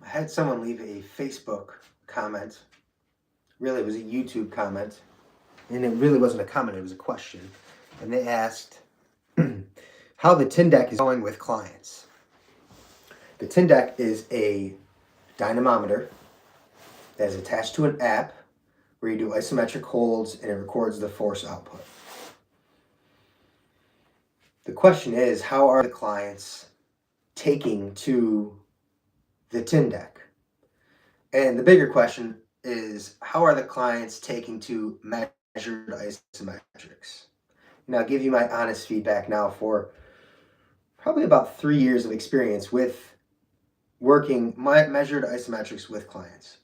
I had someone leave a Facebook comment. Really, it was a YouTube comment. And it really wasn't a comment, it was a question. And they asked how the Tindeq is going with clients. The Tindeq is a dynamometer that is attached to an app where you do isometric holds and it records the force output. The question is, how are the clients taking to the Tindeq? And the bigger question is, how are the clients taking to measured isometrics? And I'll give you my honest feedback now for probably about 3 years of experience with working my measured isometrics with clients.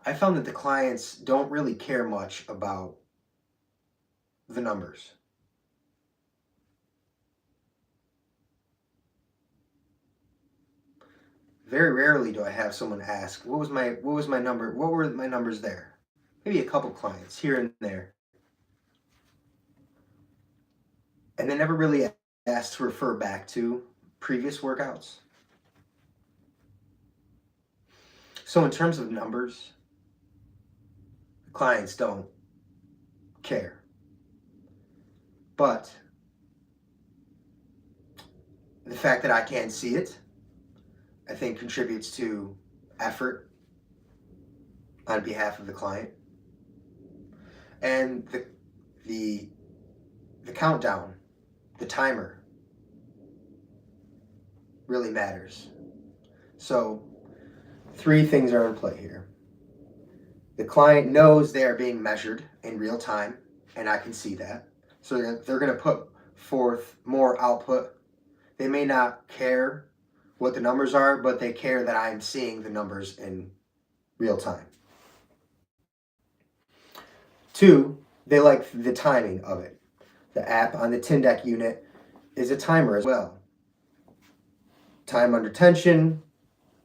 I found that the clients don't really care much about the numbers. Very rarely do I have someone ask, what was my number? What were my numbers there? Maybe a couple clients here and there. And they never really asked to refer back to previous workouts. So in terms of numbers, clients don't care. But the fact that I can't see it, I think contributes to effort on behalf of the client. And the countdown, the timer, really matters. So 3 things are in play here. The client knows they are being measured in real time, and I can see that. So they're going to put forth more output. They may not care what the numbers are, but they care that I'm seeing the numbers in real time. 2, they like the timing of it. The app on the Tindeq unit is a timer as well. Time under tension,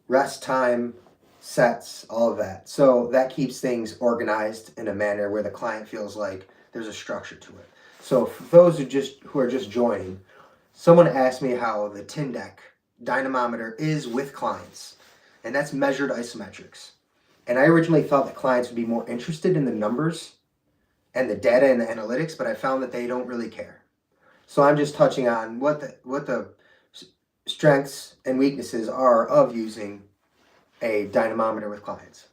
rest time, sets, all of that. So that keeps things organized in a manner where the client feels like there's a structure to it. So for those who are just joining, someone asked me how the Tindeq dynamometer is with clients, and that's measured isometrics. And I originally thought that clients would be more interested in the numbers and the data and the analytics, but I found that they don't really care. So I'm just touching on what the strengths and weaknesses are of using a dynamometer with clients.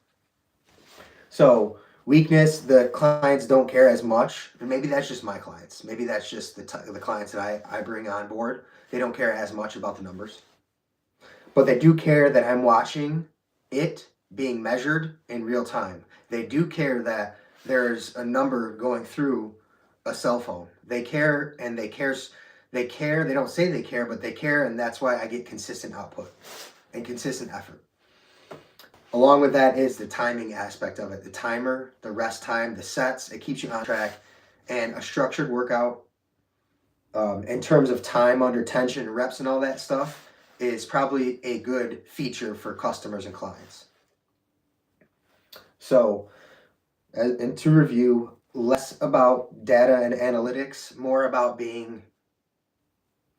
So weakness, the clients don't care as much. And maybe that's just my clients. Maybe that's just the clients that I bring on board. They don't care as much about the numbers. But they do care that I'm watching it being measured in real time. They do care that there's a number going through a cell phone. They care, and they care. They don't say they care, but they care, and that's why I get consistent output and consistent effort. Along with that is the timing aspect of it. The timer, the rest time, the sets, it keeps you on track. And a structured workout, in terms of time under tension, reps and all that stuff, is probably a good feature for customers and clients. So, and to review, less about data and analytics, more about being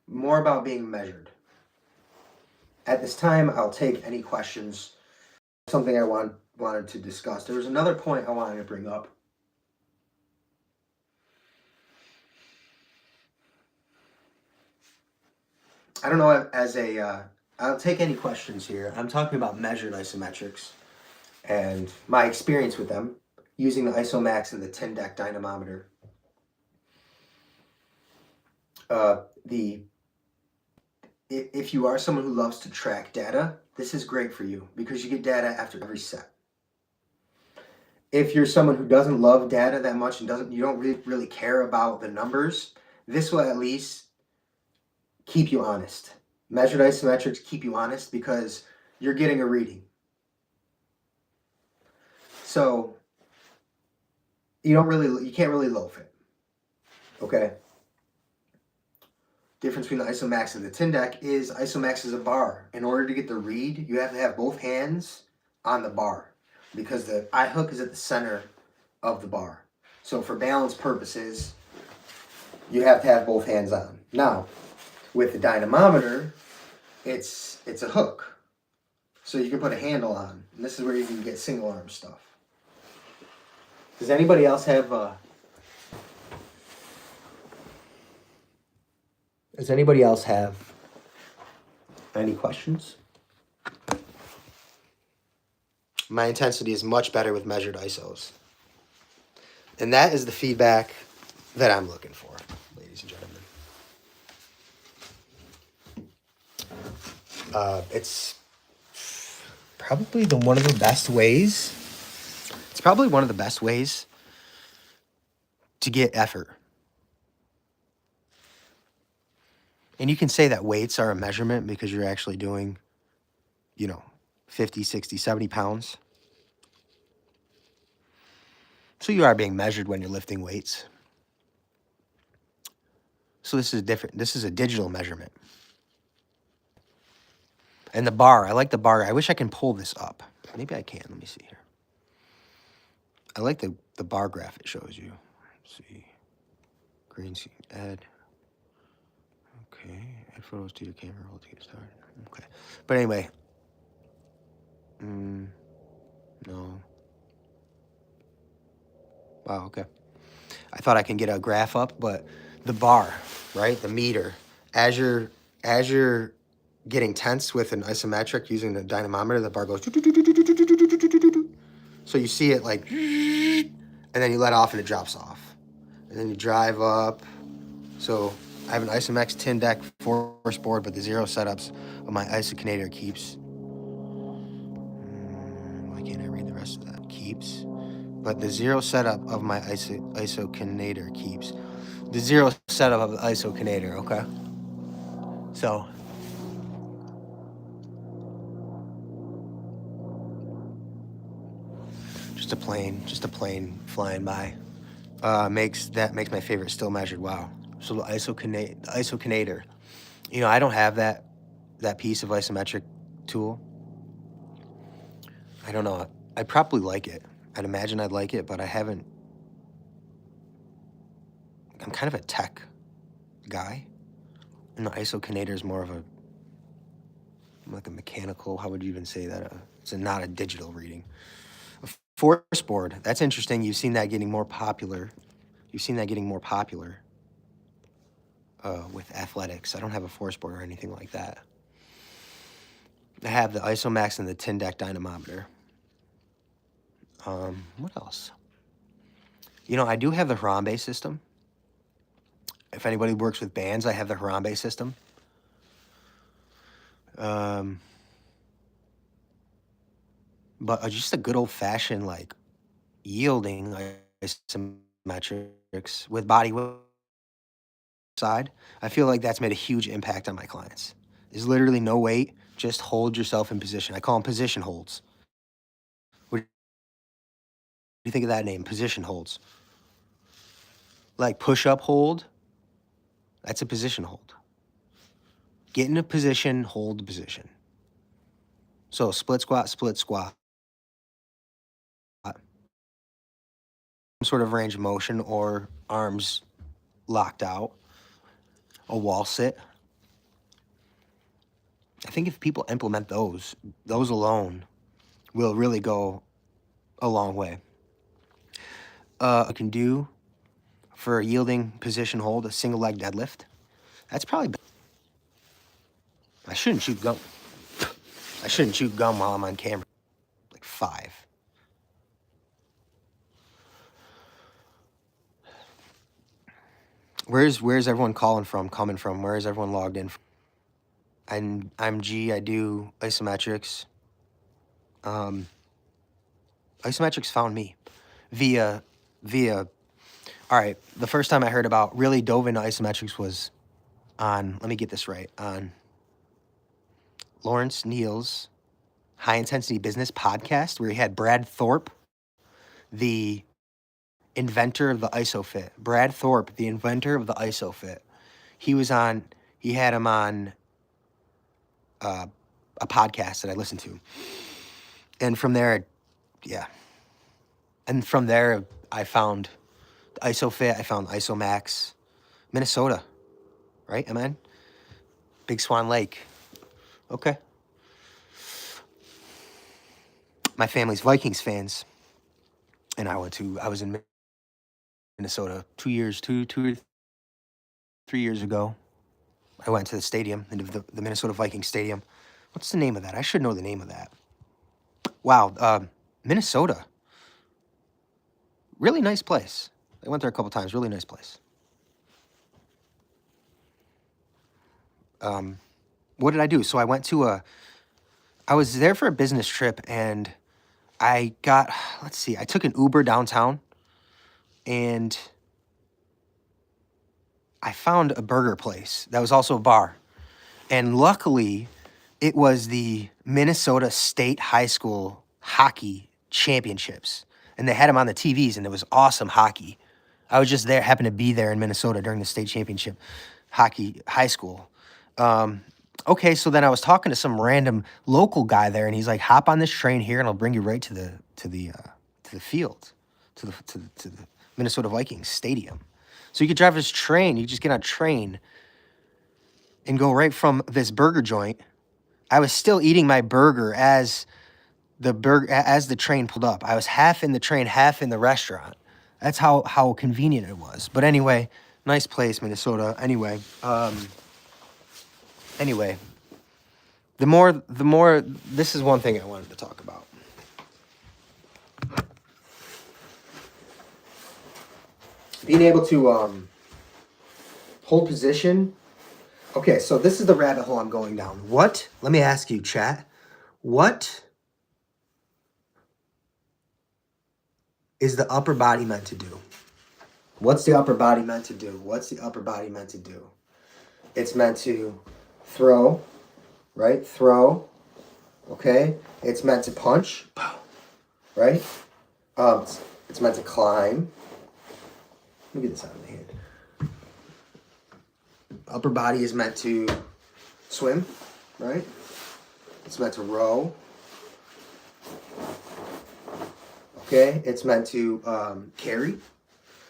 measured. At this time, I'll take any questions. Something I wanted to discuss. There was another point I wanted to bring up. I don't know, I'll take any questions here. I'm talking about measured isometrics and my experience with them using the Isomax and the Tindeq dynamometer. If you are someone who loves to track data, this is great for you because you get data after every set. If you're someone who doesn't love data that much and you don't really care about the numbers, this will at least keep you honest. Measured isometrics keep you honest because you're getting a reading. So you can't really loaf it. Okay? Difference between the Isomax and the Tindeq is Isomax is a bar. In order to get the read, you have to have both hands on the bar because the eye hook is at the center of the bar. So for balance purposes, you have to have both hands on. Now, with the dynamometer, it's a hook. so you can put a handle on. And this is where you can get single arm stuff. Does anybody else have any questions? My intensity is much better with measured ISOs. And that is the feedback that I'm looking for, ladies and gentlemen. It's probably one of the best ways. It's probably one of the best ways to get effort. And you can say that weights are a measurement because you're actually doing, 50, 60, 70 pounds. So you are being measured when you're lifting weights. So this is different. This is a digital measurement. And the bar, I like the bar. I wish I can pull this up. Maybe I can. Let me see here. I like the bar graph it shows you. Let's see. Green screen, add. Okay. Add photos to your camera roll to get started. Okay. But anyway. No. Wow, okay. I thought I can get a graph up, but the bar, right? The meter. As you're getting tense with an isometric using the dynamometer, the bar goes. So you see it like, and then you let off and it drops off. And then you drive up. So I have an Isomax Tindeq force board, but the zero setups of my Isokinator keeps. Why can't I read the rest of that? Keeps. But the zero setup of my Isokinator keeps. The zero setup of the Isokinator, okay? So. Just a plane flying by. Makes my favorite still measured. Wow. So the Isokinator. I don't have that piece of isometric tool. I don't know. I'd probably like it. I'd imagine I'd like it, but I haven't. I'm kind of a tech guy, and the Isokinator is more of like a mechanical. How would you even say that? It's not a digital reading. A force board. That's interesting. You've seen that getting more popular. With athletics. I don't have a force board or anything like that. I have the Isomax and the Tindeq dynamometer. What else? I do have the Harambe system. If anybody works with bands, I have the Harambe system. But just a good old-fashioned, yielding isometrics with body weight side, I feel like that's made a huge impact on my clients. There's literally no weight, just hold yourself in position. I call them position holds. What do you think of that name, position holds? Like push-up hold, that's a position hold. Get in a position, hold the position. So split squat, some sort of range of motion or arms locked out, a wall sit. I think if people implement those alone will really go a long way. You can do for a yielding position hold, a single leg deadlift. That's probably better. I shouldn't chew gum. I shouldn't chew gum while I'm on camera. Like 5. Where's everyone coming from? Where is everyone logged in from? I'm G. I do isometrics. Isometrics found me via. All right, the first time I heard about really dove into isometrics was on. Let me get this right. On Lawrence Neal's High Intensity Business podcast, where he had Brad Thorpe, the inventor of the IsoFit. Brad Thorpe, the inventor of the IsoFit. He had him on a podcast that I listened to. And from there, I found the IsoFit, I found Isomax, Minnesota, right, Amen? Big Swan Lake. Okay. my family's Vikings fans, and I was in Minnesota 2 or 3 years ago. I went to the stadium, the Minnesota Vikings stadium. What's the name of that? I should know the name of that. Wow, Minnesota. Really nice place. I went there a couple times. Really nice place. What did I do? So I went to I was there for a business trip, and I got, let's see, I took an Uber downtown, and I found a burger place that was also a bar. And luckily, it was the Minnesota State High School hockey championships. And they had them on the TVs, and it was awesome hockey. I was just there, happened to be there in Minnesota during the state championship hockey high school. Okay, so then I was talking to some random local guy there, and he's like, "Hop on this train here, and I'll bring you right to the field, to the Minnesota Vikings stadium." So you could drive this train. You just get on a train and go right from this burger joint. I was still eating my burger as the train pulled up. I was half in the train, half in the restaurant. That's how convenient it was. But anyway, nice place, Minnesota. Anyway, the more this is one thing I wanted to talk about. Being able to hold position. Okay, so this is the rabbit hole I'm going down. Let me ask you, chat, what is the upper body meant to do? What's the upper body meant to do? What's the upper body meant to do? It's meant to throw, right? Throw, okay? It's meant to punch, right? It's meant to climb. Let me get this out of my hand. Upper body is meant to swim, right? It's meant to row. Okay, it's meant to carry.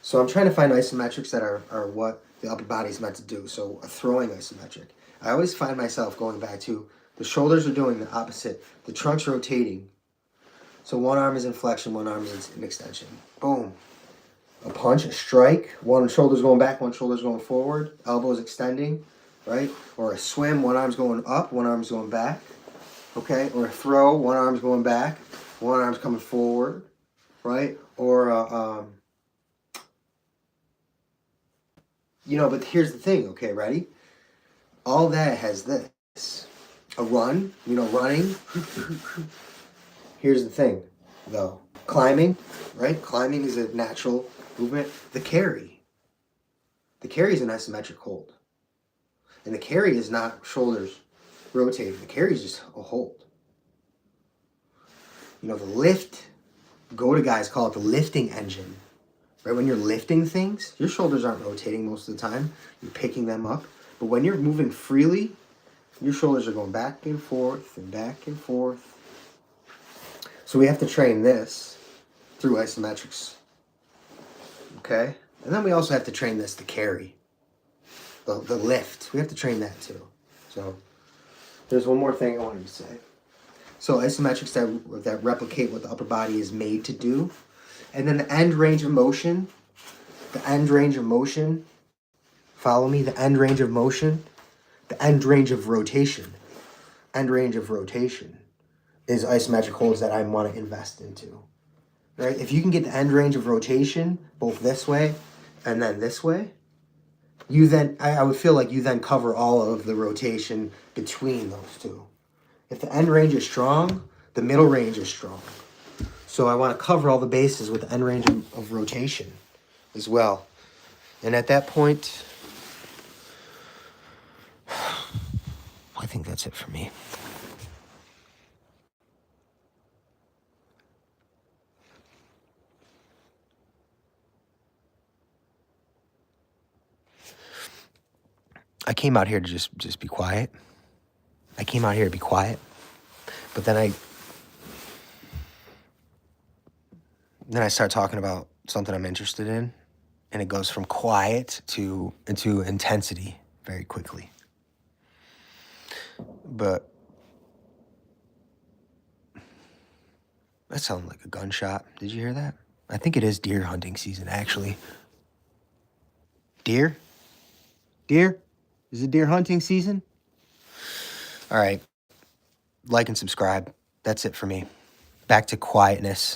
So I'm trying to find isometrics that are what the upper body is meant to do. So a throwing isometric. I always find myself going back to the shoulders are doing the opposite. The trunk's rotating. So one arm is in flexion, one arm is in extension. Boom. A punch, a strike, one shoulder's going back, one shoulder's going forward, elbows extending, right? Or a swim, one arm's going up, one arm's going back, okay? Or a throw, one arm's going back, one arm's coming forward, right? Or, but here's the thing, okay, ready? All that has this. A run, running. Here's the thing, though. Climbing, right? Climbing is a natural movement. The carry is an isometric hold. And the carry is not shoulders rotating. The carry is just a hold. The lift, go-to guys call it the lifting engine. Right? When you're lifting things, your shoulders aren't rotating most of the time. You're picking them up. But when you're moving freely, your shoulders are going back and forth and back and forth. So we have to train this through isometrics. Okay? And then we also have to train this to carry. The lift. We have to train that too. So there's one more thing I wanted to say. So isometrics that replicate what the upper body is made to do. And then the end range of motion. Follow me? The end range of motion. The end range of rotation. End range of rotation is isometric holds that I want to invest into. Right? If you can get the end range of rotation, both this way and then this way, I would feel like you then cover all of the rotation between those two. If the end range is strong, the middle range is strong. So I want to cover all the bases with the end range of rotation as well. And at that point, I think that's it for me. I came out here to just be quiet. I came out here to be quiet. But then I start talking about something I'm interested in, and it goes from quiet into intensity very quickly. But That sounded like a gunshot. Did you hear that? I think it is deer hunting season, actually. Deer? Deer? Is it deer hunting season? All right. Like and subscribe. That's it for me. Back to quietness.